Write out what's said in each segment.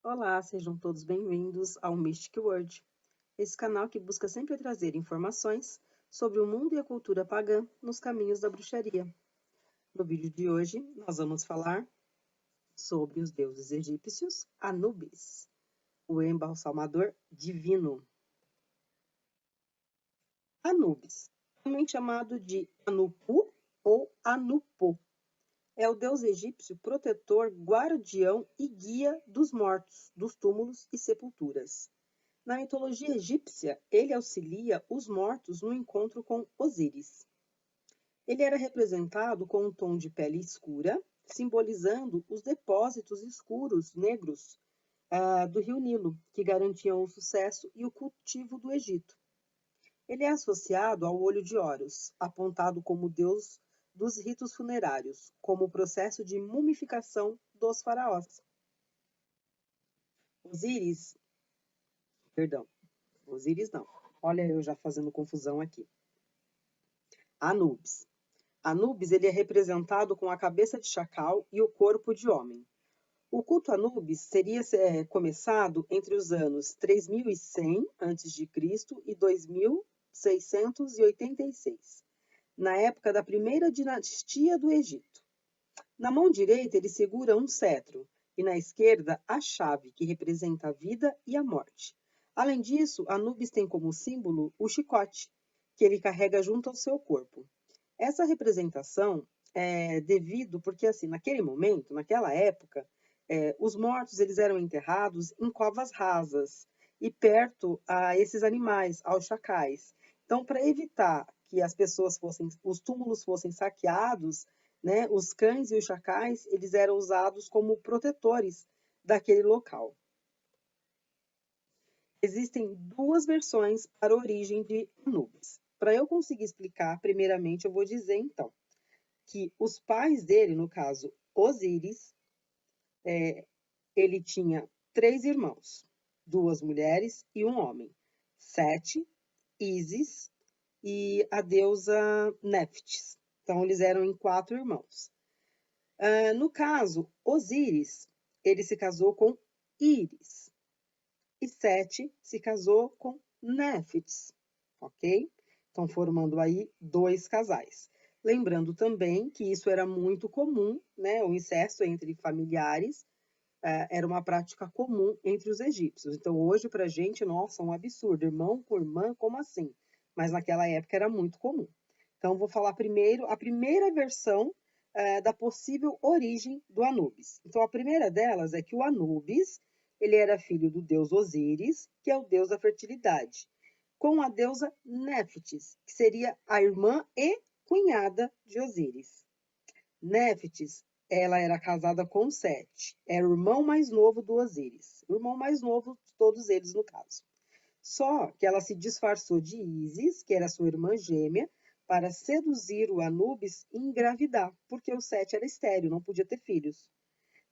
Olá, sejam todos bem-vindos ao Mystic World, esse canal que busca sempre trazer informações sobre o mundo e a cultura pagã nos caminhos da bruxaria. No vídeo de hoje, nós vamos falar sobre os deuses egípcios Anubis, o embalsamador divino. Anubis, também chamado de Anupu ou Anupo, é o deus egípcio protetor, guardião e guia dos mortos, dos túmulos e sepulturas. Na mitologia egípcia, ele auxilia os mortos no encontro com Osíris. Ele era representado com um tom de pele escura, simbolizando os depósitos escuros negros do rio Nilo, que garantiam o sucesso e o cultivo do Egito. Ele é associado ao olho de Horus, apontado como deus dos ritos funerários, como o processo de mumificação dos faraós. Osíris, perdão, Osíris não. Olha eu já fazendo confusão aqui. Anubis. Anubis ele é representado com a cabeça de chacal e o corpo de homem. O culto a Anubis teria começado entre os anos 3100 a.C. e 2686, na época da primeira dinastia do Egito. Na mão direita ele segura um cetro e na esquerda a chave, que representa a vida e a morte. Além disso, Anubis tem como símbolo o chicote, que ele carrega junto ao seu corpo. Essa representação é devido porque, assim, naquele momento, naquela época, os mortos eles eram enterrados em covas rasas e perto a esses animais, aos chacais. Então, para evitar que os túmulos fossem saqueados, né, os cães e os chacais, eles eram usados como protetores daquele local. Existem duas versões para a origem de Anubis. Para eu conseguir explicar, primeiramente eu vou dizer então que os pais dele, no caso Osíris, ele tinha 3 irmãos, 2 mulheres e um homem, Sete, Ísis e a deusa Néftis. Então eles eram em 4 irmãos. No caso, Osíris, ele se casou com Íris e Sete se casou com Néftis, ok? Então, formando aí 2 casais. Lembrando também que isso era muito comum, né? O incesto entre familiares era uma prática comum entre os egípcios. Então, hoje, para a gente, nossa, um absurdo. Irmão com irmã, como assim? Mas naquela época era muito comum. Então, vou falar primeiro a primeira versão da possível origem do Anubis. Então, a primeira delas é que o Anubis ele era filho do deus Osíris, que é o deus da fertilidade, com a deusa Néftis, que seria a irmã e cunhada de Osíris. Néftis, ela era casada com Sete, era o irmão mais novo do Osíris, o irmão mais novo de todos eles, no caso. Só que ela se disfarçou de Ísis, que era sua irmã gêmea, para seduzir o Anubis e engravidar, porque o Sete era estéril, não podia ter filhos.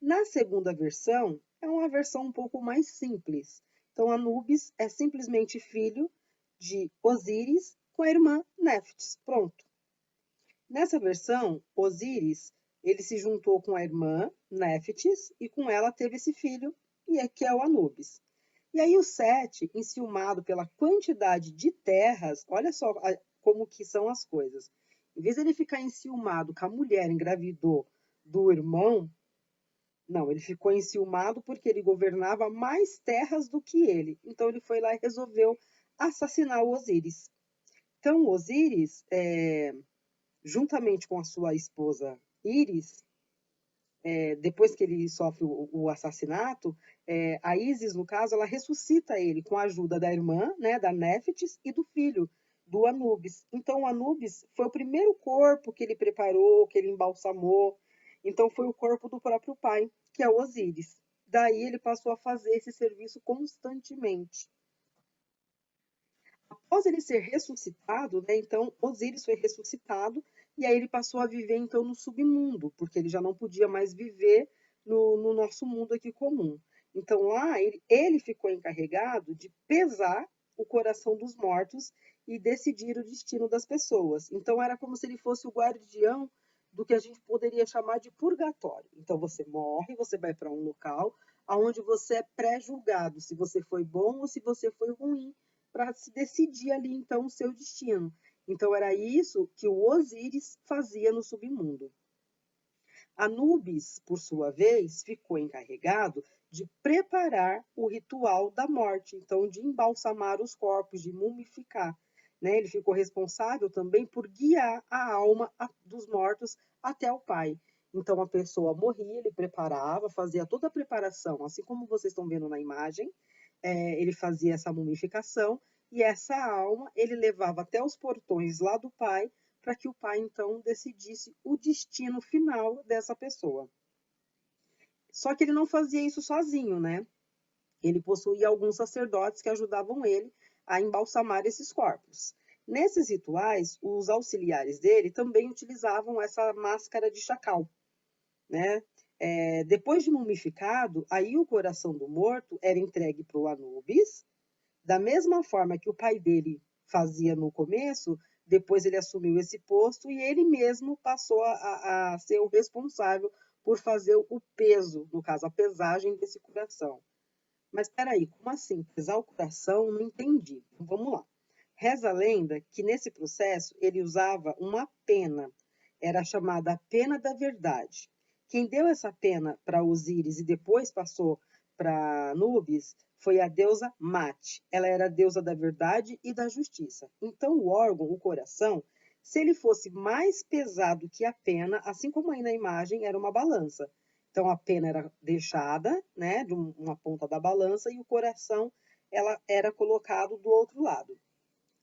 Na segunda versão, é uma versão um pouco mais simples. Então, Anubis é simplesmente filho de Osíris com a irmã Néftis. Pronto. Nessa versão, Osíris ele se juntou com a irmã Néftis e com ela teve esse filho, que é o Anubis. E aí o Sete, enciumado pela quantidade de terras, olha só como que são as coisas. Em vez de ele ficar enciumado que a mulher engravidou do irmão, não, ele ficou enciumado porque ele governava mais terras do que ele. Então ele foi lá e resolveu assassinar o Osíris. Então o Osíris, juntamente com a sua esposa Íris, depois que ele sofre o assassinato, a Ísis, no caso, ela ressuscita ele com a ajuda da irmã, né, da Néftis, e do filho, do Anubis. Então, o Anubis foi o primeiro corpo que ele preparou, que ele embalsamou. Então, foi o corpo do próprio pai, que é o Osíris. Daí, ele passou a fazer esse serviço constantemente. Após ele ser ressuscitado, né, então Osíris foi ressuscitado e aí ele passou a viver então no submundo, porque ele já não podia mais viver no nosso mundo aqui comum. Então lá ele ficou encarregado de pesar o coração dos mortos e decidir o destino das pessoas. Então era como se ele fosse o guardião do que a gente poderia chamar de purgatório. Então, você morre, você vai para um local onde você é pré-julgado, se você foi bom ou se você foi ruim, para se decidir ali, então, o seu destino. Então, era isso que o Osíris fazia no submundo. Anubis, por sua vez, ficou encarregado de preparar o ritual da morte, então de embalsamar os corpos, de mumificar. Né? Ele ficou responsável também por guiar a alma dos mortos até o Pai. Então a pessoa morria, ele preparava, fazia toda a preparação, assim como vocês estão vendo na imagem, ele fazia essa mumificação e essa alma ele levava até os portões lá do Pai para que o pai, então, decidisse o destino final dessa pessoa. Só que ele não fazia isso sozinho, né? Ele possuía alguns sacerdotes que ajudavam ele a embalsamar esses corpos. Nesses rituais, os auxiliares dele também utilizavam essa máscara de chacal, né? Depois de mumificado, aí o coração do morto era entregue para o Anubis, da mesma forma que o pai dele fazia no começo. Depois ele assumiu esse posto e ele mesmo passou a ser o responsável por fazer o peso, no caso, a pesagem desse coração. Mas espera aí, como assim? Pesar o coração? Não entendi. Então, vamos lá. Reza a lenda que nesse processo ele usava uma pena, era chamada a pena da verdade. Quem deu essa pena para Osíris e depois passou para Anubis foi a deusa Mate. Ela era a deusa da verdade e da justiça. Então o órgão, o coração, se ele fosse mais pesado que a pena, assim como aí na imagem, era uma balança. Então a pena era deixada, né, de uma ponta da balança e o coração ela era colocado do outro lado.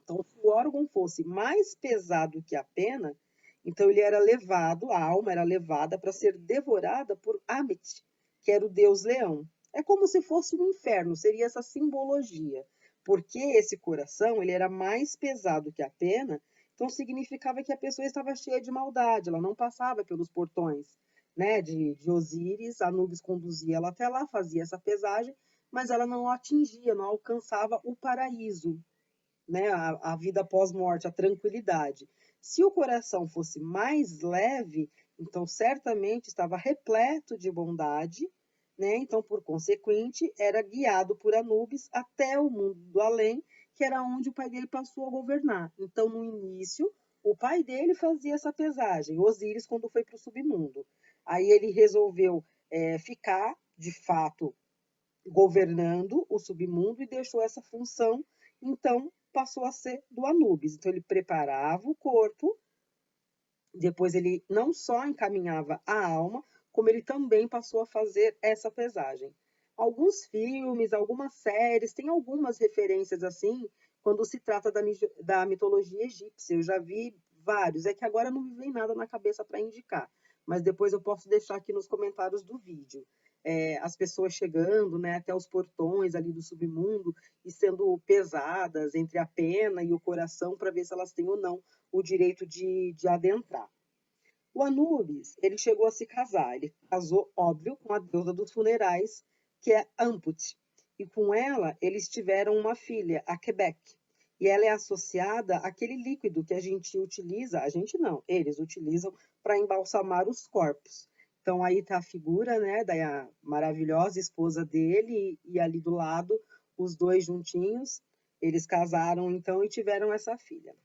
Então, se o órgão fosse mais pesado que a pena, então ele era levado, a alma era levada para ser devorada por Amit, que era o deus leão. É como se fosse um inferno, seria essa simbologia, porque esse coração ele era mais pesado que a pena, então significava que a pessoa estava cheia de maldade, ela não passava pelos portões, né, de Osíris. Anubis conduzia ela até lá, fazia essa pesagem, mas ela não atingia, não alcançava o paraíso, né, a vida pós-morte, a tranquilidade. Se o coração fosse mais leve, então certamente estava repleto de bondade, né? Então, por consequente, era guiado por Anubis até o mundo do além, que era onde o pai dele passou a governar. Então, no início, o pai dele fazia essa pesagem, Osíris, quando foi para o submundo. Aí ele resolveu ficar, de fato, governando o submundo e deixou essa função, então passou a ser do Anubis. Então ele preparava o corpo, depois ele não só encaminhava a alma, como ele também passou a fazer essa pesagem. Alguns filmes, algumas séries, tem algumas referências assim, quando se trata da mitologia egípcia. Eu já vi vários, é que agora não me vem nada na cabeça para indicar, mas depois eu posso deixar aqui nos comentários do vídeo. As pessoas chegando, né, até os portões ali do submundo e sendo pesadas entre a pena e o coração para ver se elas têm ou não o direito de adentrar. O Anubis, ele chegou a se casar, ele casou, óbvio, com a deusa dos funerais, que é Amput, e com ela eles tiveram uma filha, a Quebec, e ela é associada àquele líquido que a gente utiliza, a gente não, eles utilizam para embalsamar os corpos. Então aí está a figura, né, da maravilhosa esposa dele e ali do lado os dois juntinhos. Eles casaram então e tiveram essa filha.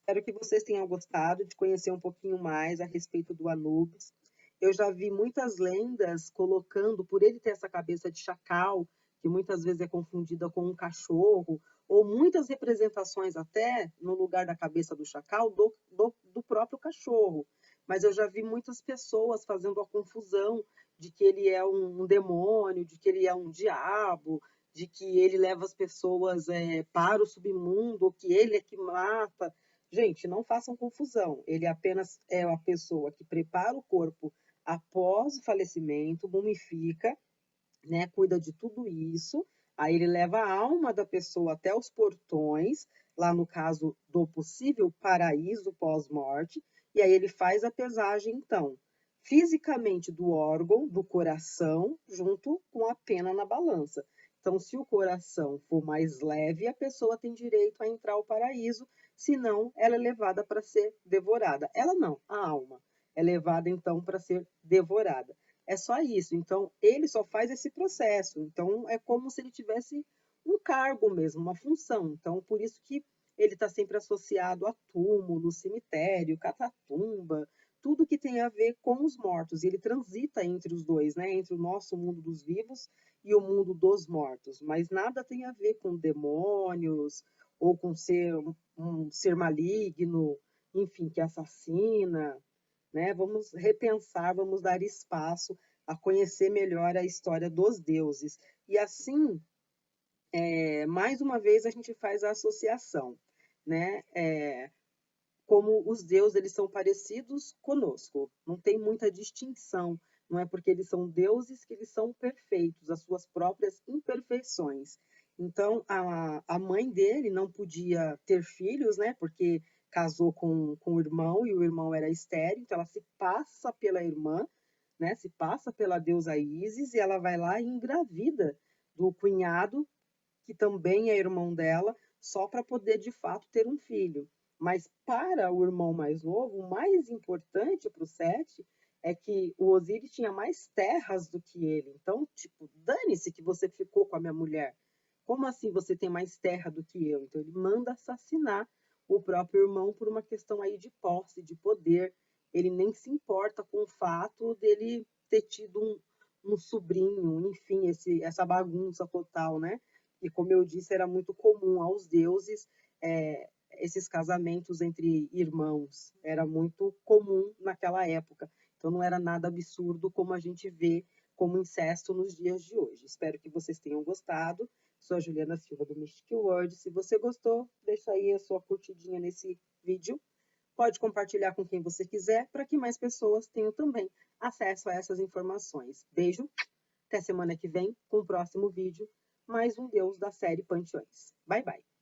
Espero que vocês tenham gostado de conhecer um pouquinho mais a respeito do Anubis. Eu já vi muitas lendas colocando, por ele ter essa cabeça de chacal, que muitas vezes é confundida com um cachorro, ou muitas representações até no lugar da cabeça do chacal do próprio cachorro. Mas eu já vi muitas pessoas fazendo a confusão de que ele é um demônio, de que ele é um diabo, de que ele leva as pessoas para o submundo, ou que ele é que mata. Gente, não façam confusão. Ele apenas é a pessoa que prepara o corpo após o falecimento, mumifica, né, cuida de tudo isso. Aí ele leva a alma da pessoa até os portões, lá no caso do possível paraíso pós-morte, e aí ele faz a pesagem, então, fisicamente do órgão, do coração, junto com a pena na balança. Então, se o coração for mais leve, a pessoa tem direito a entrar ao paraíso, senão ela é levada para ser devorada. Ela não, a alma. é levada então para ser devorada. É só isso. Então, ele só faz esse processo. Então, é como se ele tivesse um cargo mesmo, uma função. Então, por isso que ele está sempre associado a túmulo, cemitério, catatumba, tudo que tem a ver com os mortos. Ele transita entre os dois, né? Entre o nosso mundo dos vivos e o mundo dos mortos. Mas nada tem a ver com demônios ou com um ser maligno, enfim, que assassina, né? Vamos repensar, vamos dar espaço a conhecer melhor a história dos deuses. E assim, mais uma vez, a gente faz a associação, né? Como os deuses eles são parecidos conosco, não tem muita distinção, não é porque eles são deuses que eles são perfeitos, as suas próprias imperfeições. Então, a mãe dele não podia ter filhos, né, porque casou com o irmão e o irmão era estéril, então ela se passa pela irmã, né, se passa pela deusa Ísis e ela vai lá e engravida do cunhado, que também é irmão dela, só para poder de fato ter um filho. Mas para o irmão mais novo, o mais importante para o Sete é que o Osíris tinha mais terras do que ele. Então, tipo, dane-se que você ficou com a minha mulher. Como assim você tem mais terra do que eu? Então ele manda assassinar o próprio irmão por uma questão aí de posse, de poder. Ele nem se importa com o fato dele ter tido um sobrinho, enfim, essa bagunça total, né? E como eu disse, era muito comum aos deuses esses casamentos entre irmãos. Era muito comum naquela época. Então não era nada absurdo como a gente vê como incesto nos dias de hoje. Espero que vocês tenham gostado. Sou a Juliana Silva do Mystic World. Se você gostou, deixa aí a sua curtidinha nesse vídeo. Pode compartilhar com quem você quiser para que mais pessoas tenham também acesso a essas informações. Beijo, até semana que vem com o próximo vídeo. Mais um Deus da série Panteões. Bye, bye.